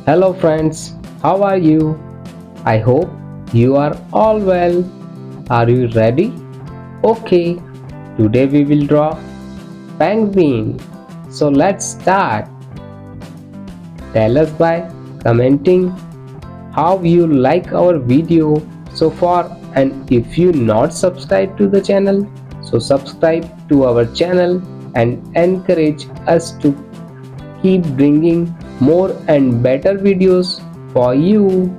Hello friends, how are you? I hope you are all well. Are you ready? Okay, today we will draw penguin. So let's start. Tell us by commenting how you like our video so far, and if you not subscribed to the channel, so subscribe to our channel and encourage us to keep bringing more and better videos for you.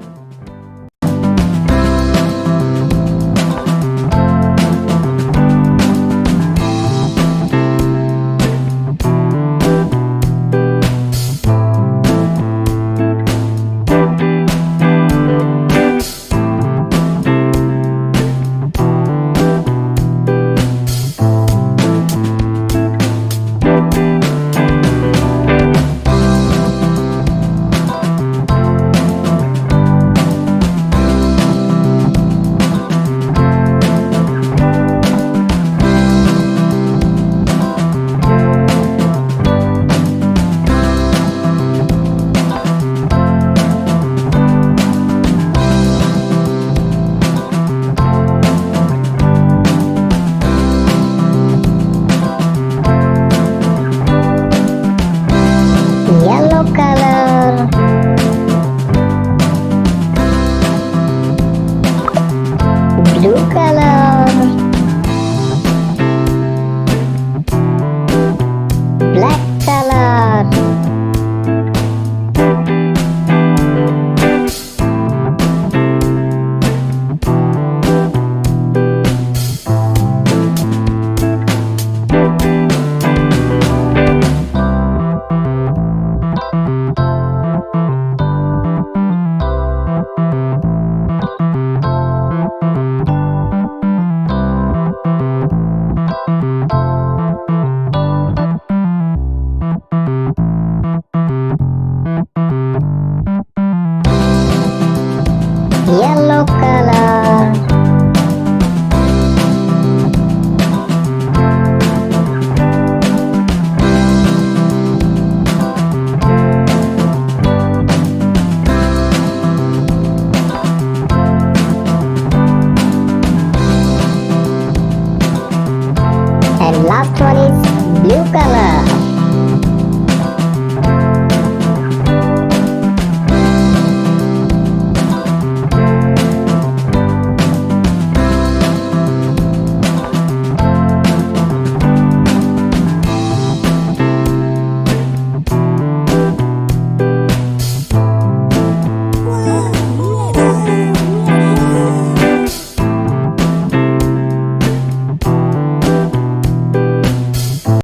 Yellow color, blue color, black color, yellow color, and last one is blue color.